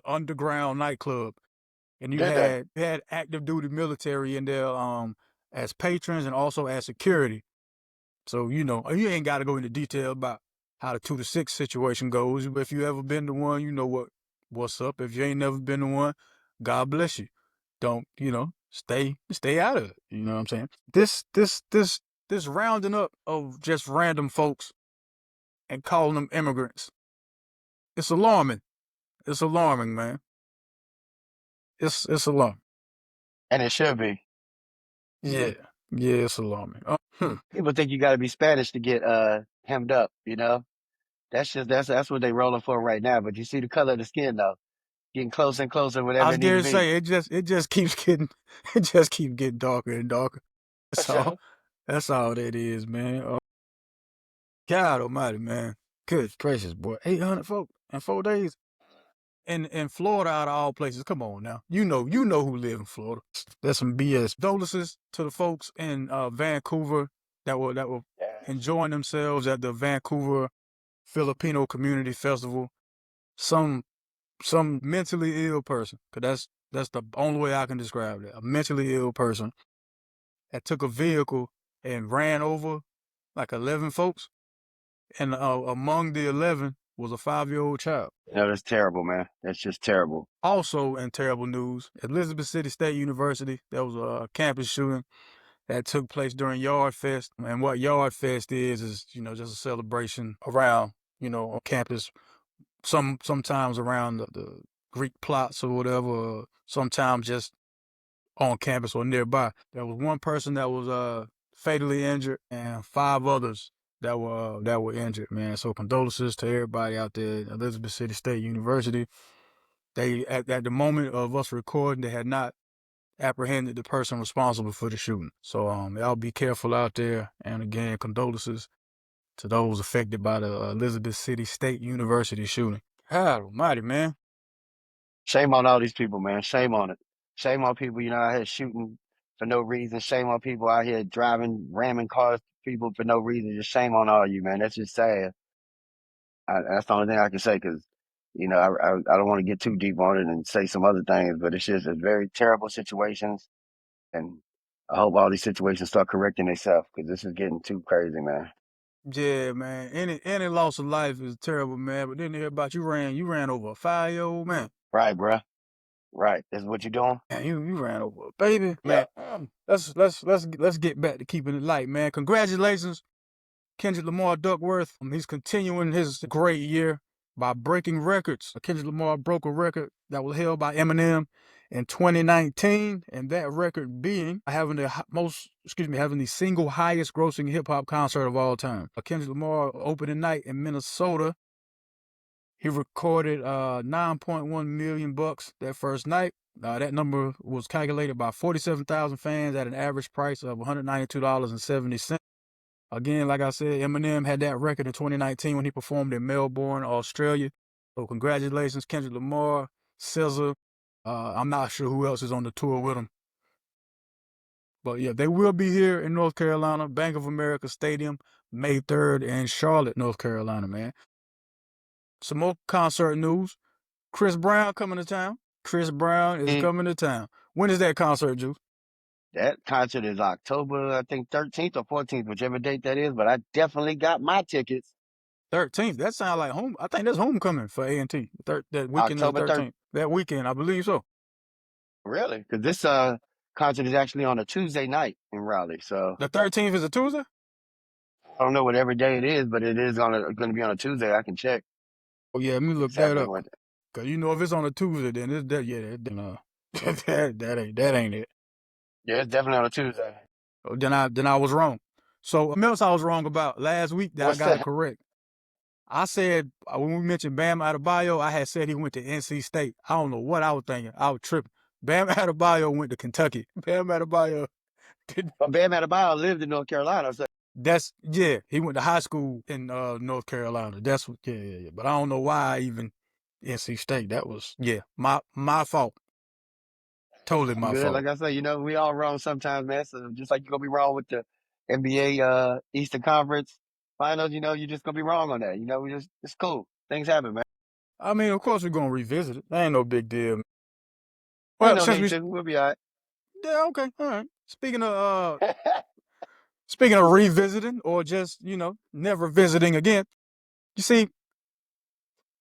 underground nightclub, and you Did they? had active duty military in there as patrons and also as security. So you ain't got to go into detail about how the 2 to 6 situation goes. If you ever been to one, you know what's up. If you ain't never been to one, God bless you. Don't stay out of it. You know what I'm saying? This rounding up of just random folks and calling them immigrants. It's alarming. It's alarming, man. It's alarming. And it should be. Yeah, yeah, it's alarming. People think you got to be Spanish to get hemmed up. That's what they rolling for right now. But you see the color of the skin though, getting closer and closer, I whatever was it need going to to be. say it just keeps getting it just keeps getting darker and darker. For That's all. sure. That's all that is, man. God Almighty, man. Good gracious, boy. 800 folk in 4 days in Florida, out of all places. Come on now, you know who live in Florida. That's some BS. Condolences to the folks in Vancouver that were Yes. enjoying themselves at the Vancouver Filipino Community Festival. Some some mentally ill person, cause that's the only way I can describe it. A mentally ill person that took a vehicle and ran over like 11 folks, and among the 11 was a 5-year-old child. No, that's terrible, man. That's just terrible. Also, in terrible news, Elizabeth City State University, there was a campus shooting that took place during Yard Fest. And what Yard Fest is just a celebration around, on campus. Sometimes around the Greek plots or whatever. Sometimes just on campus or nearby. There was one person that was fatally injured and 5 others that were injured, man. So condolences to everybody out there at Elizabeth City State University. They at the moment of us recording, they had not apprehended the person responsible for the shooting. So y'all be careful out there. And again, condolences to those affected by the Elizabeth City State University shooting. God almighty, man. Shame on all these people, man. Shame on it. Shame on people, out here shooting for no reason. Shame on people out here driving, ramming cars, people for no reason. Just shame on all you, man. That's just sad. That's the only thing I can say because, I don't want to get too deep on it and say some other things, but it's very terrible situations. And I hope all these situations start correcting themselves because this is getting too crazy, man. Yeah, man. Any loss of life is terrible, man. But then hear about you ran over a 5-year-old man. Right, bruh. Right. That's what you're doing. Man, you ran over a baby, man. Yep. Let's get back to keeping it light, man. Congratulations, Kendrick Lamar Duckworth. He's continuing his great year by breaking records. Kendrick Lamar broke a record that was held by Eminem in 2019, and that record being having having the single highest grossing hip hop concert of all time. Kendrick Lamar opening night in Minnesota. He recorded 9.1 million bucks that first night. That number was calculated by 47,000 fans at an average price of $192.70. Again, like I said, Eminem had that record in 2019 when he performed in Melbourne, Australia. So congratulations, Kendrick Lamar, SZA. I'm not sure who else is on the tour with him. But yeah, they will be here in North Carolina, Bank of America Stadium, May 3rd in Charlotte, North Carolina, man. Some more concert news. Chris Brown coming to town. Chris Brown is Mm. coming to town. When is that concert, Juice? That concert is October, I think 13th or 14th, whichever date that is. But I definitely got my tickets. 13th. That sounds like home. I think that's homecoming for A&T. That weekend of the October 3rd. 13th. That weekend, I believe so. Really? Because this concert is actually on a Tuesday night in Raleigh. So The 13th is a Tuesday? I don't know whatever day it is, but it is gonna be on a Tuesday. I can check Oh yeah, let me look that exactly up. when. Cause you know if it's on a Tuesday, then it's that that ain't it. Yeah, it's definitely on a Tuesday. Oh, then I was wrong. So something else I was wrong about last week that I What's got to that? correct. I said when we mentioned Bam Adebayo, I had said he went to NC State. I don't know what I was thinking. I was tripping. Bam Adebayo went to Kentucky. Bam Adebayo did. But Bam Adebayo lived in North Carolina, so That's yeah. He went to high school in North Carolina. That's what. Yeah. But I don't know why I even NC State. That was my fault. Totally I'm my good. fault. Like I say, we all wrong sometimes, man. So just like you're gonna be wrong with the NBA Eastern Conference Finals, you're just gonna be wrong on that. It's cool. Things happen, man. I mean, of course we're gonna revisit it. That ain't no big deal. Ain't Well, no since need we to. We'll be all yeah okay all right. right. Speaking of revisiting or just never visiting again. You see,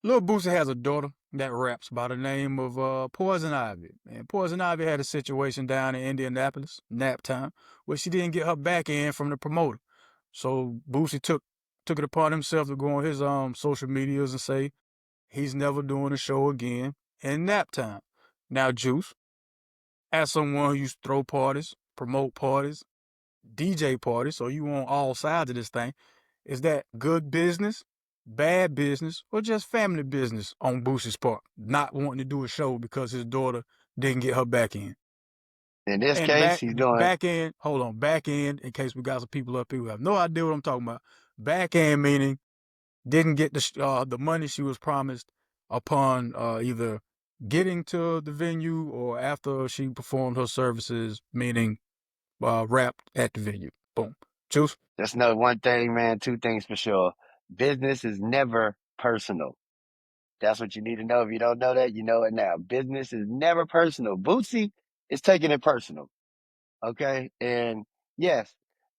Lil Boosie has a daughter that raps by the name of Poison Ivy. And Poison Ivy had a situation down in Indianapolis, nap time, where she didn't get her back end from the promoter. So Boosie took it upon himself to go on his social medias and say he's never doing a show again in nap time. Now, Juice, as someone who used to throw parties, promote parties, DJ parties, so you on all sides of this thing, is that good business, bad business, or just family business on Boosie's part, not wanting to do a show because his daughter didn't get her back in? In this And case, back he's doing. back end, hold on, back end, in case we got some people up here who have no idea what I'm talking about. Back end meaning didn't get the money she was promised upon either getting to the venue or after she performed her services, meaning rapped at the venue. Boom. Juice. Just know one thing, man. Two things for sure. Business is never personal. That's what you need to know. If you don't know that, you know it now. Business is never personal. Bootsy is taking it personal. Okay. And yes,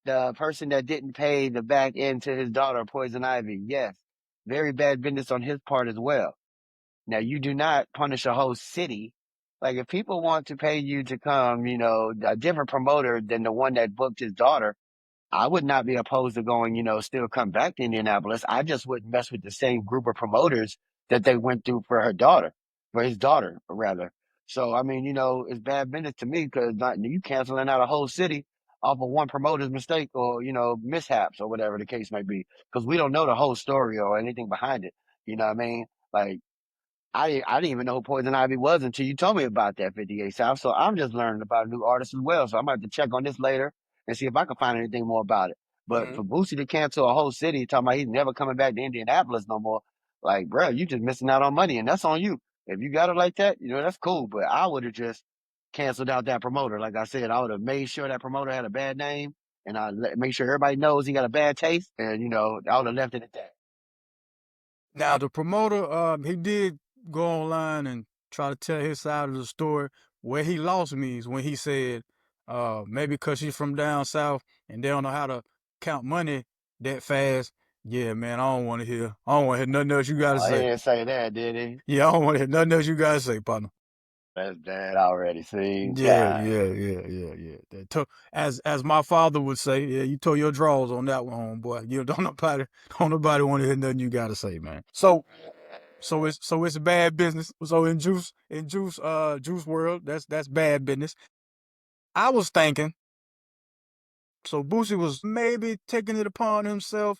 the person that didn't pay the back end to his daughter, Poison Ivy, yes, very bad business on his part as well. Now, you do not punish a whole city. Like, if people want to pay you to come, a different promoter than the one that booked his daughter, I would not be opposed to going, still come back to Indianapolis. I just wouldn't mess with the same group of promoters that they went through for his daughter, rather. So, I mean, it's bad business to me because you canceling out a whole city off of one promoter's mistake or, mishaps or whatever the case may be. Because we don't know the whole story or anything behind it. You know what I mean? Like, I didn't even know who Poison Ivy was until you told me about that 58 South. So I'm just learning about a new artist as well. So I'm going to have to check on this later and see if I can find anything more about it. But Mm-hmm. for Boosie to cancel a whole city, talking about he's never coming back to Indianapolis no more, like, bro, you just missing out on money, and that's on you. If you got it like that, that's cool. But I would have just canceled out that promoter. Like I said, I would have made sure that promoter had a bad name, and I make sure everybody knows he got a bad taste, and I would have left it at that. Now the promoter, he did go online and try to tell his side of the story. Where he lost me is when he said, maybe because she's from down south and they don't know how to count money that fast. Yeah, man, I don't want to hear nothing else you got to Oh, he say. didn't say that, did he? Yeah, I don't want to hear nothing else you got to say, partner. That's bad already. See, Yeah, God. yeah, yeah, yeah, yeah. As my father would say, yeah, you tore your drawers on that one, homeboy. You don't nobody want to hear nothing you gotta say, man. So it's bad business. So in Juice world, that's bad business. I was thinking, so Boosie was maybe taking it upon himself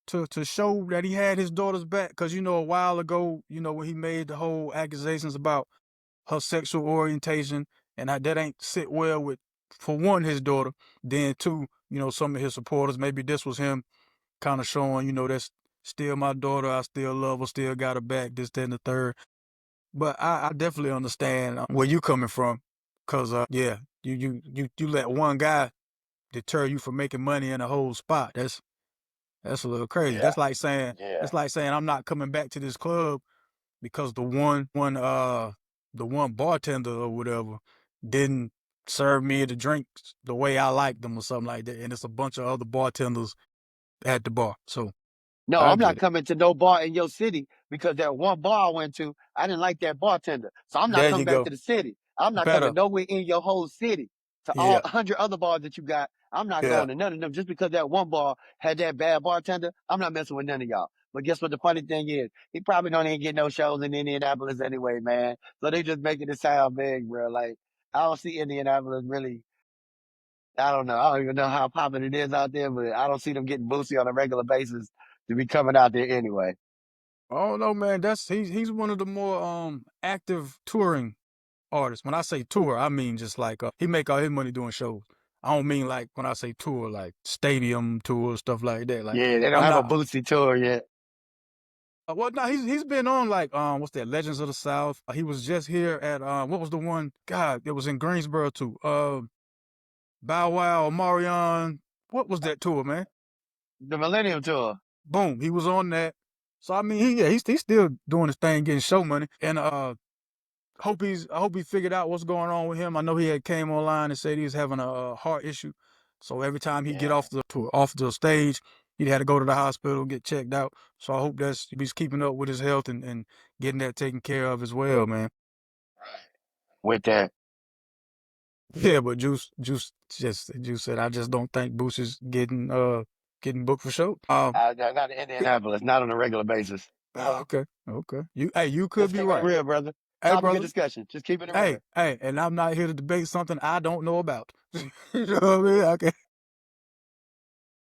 to show that he had his daughter's back, because a while ago, when he made the whole accusations about her sexual orientation, and that ain't sit well with, for one, his daughter. Then two, some of his supporters. Maybe this was him kind of showing, that's still my daughter. I still love her. Still got her back. This, that, and the third. But I definitely understand where you coming from, cause yeah, you let one guy deter you from making money in a whole spot. That's a little crazy. Yeah, That's yeah. like saying I'm not coming back to this club because the one bartender or whatever didn't serve me the drinks the way I liked them or something like that. And it's a bunch of other bartenders at the bar. So No, I I'm not get it. coming to no bar in your city because that one bar I went to, I didn't like that bartender. So I'm not There coming you back to go. the city. I'm not coming Better. nowhere in your whole city. To all Yeah. 100 other bars that you got, I'm not Yeah. going to none of them just because that one bar had that bad bartender. I'm not messing with none of y'all. But guess what the funny thing is? He probably don't even get no shows in Indianapolis anyway, man. So they just making it sound big, bro. Like, I don't see Indianapolis really. I don't know. I don't even know how popping it is out there, but I don't see them getting Boosie on a regular basis to be coming out there anyway. Oh no, man. He's one of the more active touring artists. When I say tour, I mean just like he make all his money doing shows. I don't mean like when I say tour, like stadium tour, stuff like that. Like Yeah, they don't I'm have a not. Boosie tour yet. Well, no, he's been on like what's that? Legends of the South. He was just here at what was the one? God, it was in Greensboro too. Bow Wow, Marion. What was that tour, man? The Millennium Tour. Boom, he was on that. So I mean, he's still doing his thing, getting show money, and I hope he figured out what's going on with him. I know he had came online and said he was having a heart issue, so every time he get Yeah. off the stage, he had to go to the hospital get checked out. So I hope he's keeping up with his health and getting that taken care of as well, man. With that. Yeah, but Juice said I just don't think Boost is getting booked for show. Not in Indianapolis, not on a regular basis. Okay, okay. You could Just be keeping it right. real, brother. Hey, Topic of brother. discussion. Just keeping it real. Hey, and I'm not here to debate something I don't know about. You know what I mean?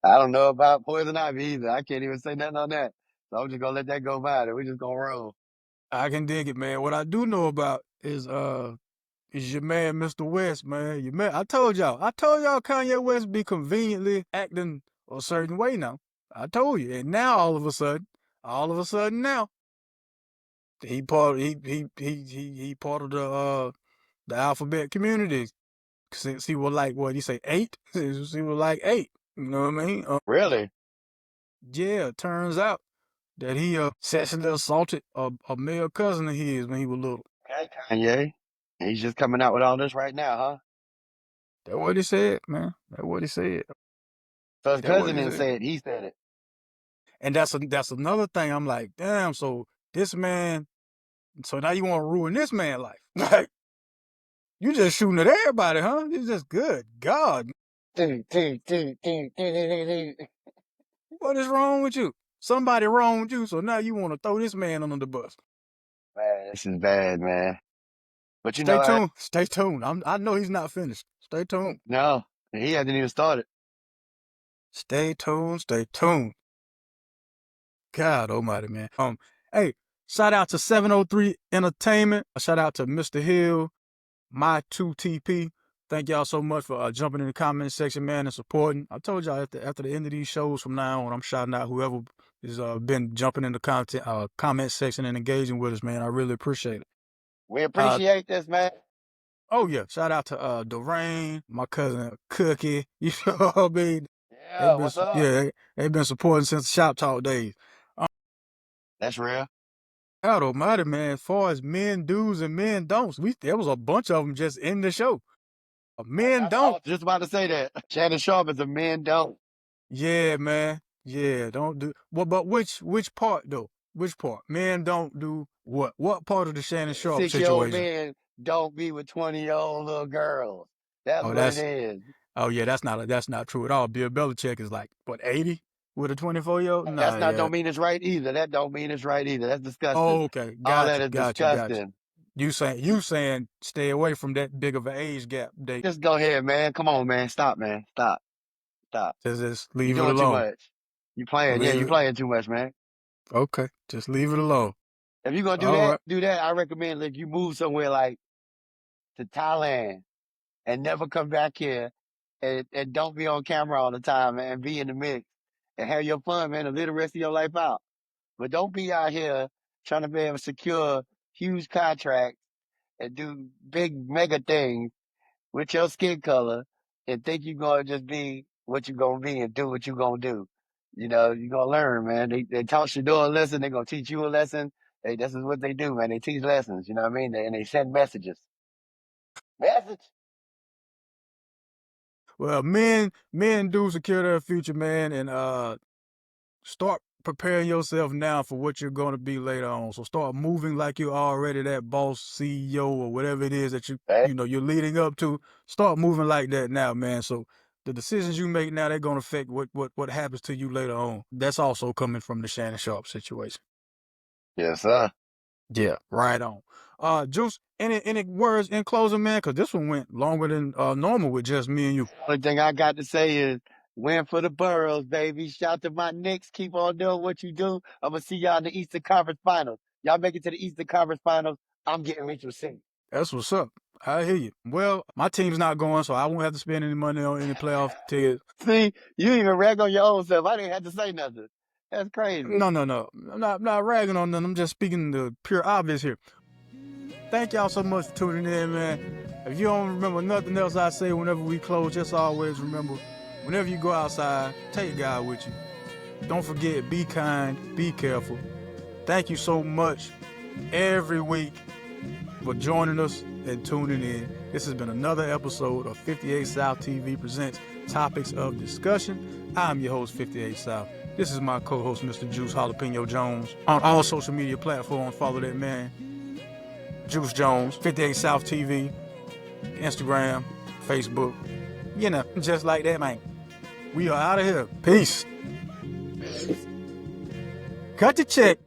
I don't know about Poison Ivy either. I can't even say nothing on that. So I'm just gonna let that go by. We just gonna roll. I can dig it, man. What I do know about is your man, Mr. West, man. Your man. I told y'all Kanye West be conveniently acting a certain way now. I told you, and now all of a sudden now, he part of the alphabet community. Since he was like what he say 8, since he was like 8. You know what I mean? Really? Yeah. Turns out that he sexually assaulted a male cousin of his when he was little. Okay, Kanye. He's just coming out with all this right now, huh? That's what he said, man. That's what he said. So his That's what cousin he didn't said. say it. He said it. And that's another thing. I'm like, damn. So this man. So now you want to ruin this man's life? Like you just shooting at everybody, huh? It's just good. God, what is wrong with you? Somebody wrong with you. So now you want to throw this man under the bus. Man, this is bad, man. But you Stay know what? tuned. Stay tuned. I know he's not finished. Stay tuned. No, he hasn't even started. Stay tuned. Stay tuned. God Almighty, man. Hey, shout out to 703 Entertainment. A shout out to Mr. Hill, my 2TP. Thank y'all so much for jumping in the comment section, man, and supporting. I told y'all after the end of these shows from now on, I'm shouting out whoever has been jumping in the comment section and engaging with us, man. I really appreciate it. We Uh, appreciate this, man. oh yeah, shout out to Dwayne, my cousin Cookie. You know what I mean? Yeah, what's up? They've been supporting since the Shop Talk days. That's real. God Almighty, man. As far as men do's and men don'ts, there was a bunch of them just in the show. Men I don't. was just about to say that. Shannon Sharpe is a man don't. Yeah, man. Yeah, don't do. Well, but which part though? Which part? Men don't do what? What part of the Shannon Sharpe 6-year-old situation? men don't be with 20-year-old little girls. That's Oh, what it that's is. oh yeah, that's not true at all. Bill Belichick is like what 80 with a 24-year-old? That's Nah, not yeah. don't mean it's right either. That don't mean it's right either. That's disgusting. Oh, okay, All got that you, is got you, got you. disgusting. You saying stay away from that big of an age gap. They Just go ahead, man. Come on, man. Stop, man. Stop. Stop. just You leave it doing too alone. much. You playing. Yeah, Leave you it. playing too much, man. Okay, just leave it alone. If you're gonna do All that, right. do that. I recommend if you move somewhere like to Thailand and never come back here and don't be on camera all the time and be in the mix and have your fun, man, and live the rest of your life out. But don't be out here trying to be able to secure huge contracts and do big mega things with your skin color and think you're gonna just be what you're gonna be and do what you're gonna do. You know, you're gonna learn, man. They taught Shador a lesson, they're gonna teach you a lesson. This is what they do, man. They teach lessons, you know what I mean? And they send messages. Message. Well, men do secure their future, man, and start preparing yourself now for what you're going to be later on. So start moving like you're already that boss, CEO, or whatever it is that Hey, you're leading up to. Start moving like that now, man. So the decisions you make now, they're going to affect what happens to you later on. That's also coming from the Shannon Sharpe situation. yes, sir. Yeah, right on. Juice, any words in closing, man? Because this one went longer than normal with just me and you. Only thing I got to say is win for the Burrows, baby. Shout to my Knicks. Keep on doing what you do. I'm gonna see y'all in the Eastern Conference Finals. Y'all make it to the Eastern Conference Finals. I'm getting Rachel City. That's what's up. I hear you. Well, my team's not going, so I won't have to spend any money on any playoff tickets. See, you even rag on your own self. I didn't have to say nothing. That's crazy. No, no, no. I'm not ragging on them. I'm just speaking the pure obvious here. Thank y'all so much for tuning in, man. If you don't remember nothing else I say whenever we close, just always remember, whenever you go outside, take God with you. Don't forget, be kind, be careful. Thank you so much every week for joining us and tuning in. This has been another episode of 58 South TV presents Topics of Discussion. I'm your host, 58 South. This is my co-host, Mr. Juice Jalapeno Jones. On all social media platforms, follow that man, Juice Jones, 58 South TV, Instagram, Facebook. You know, just like that, man. We are out of here. Peace. Cut the check.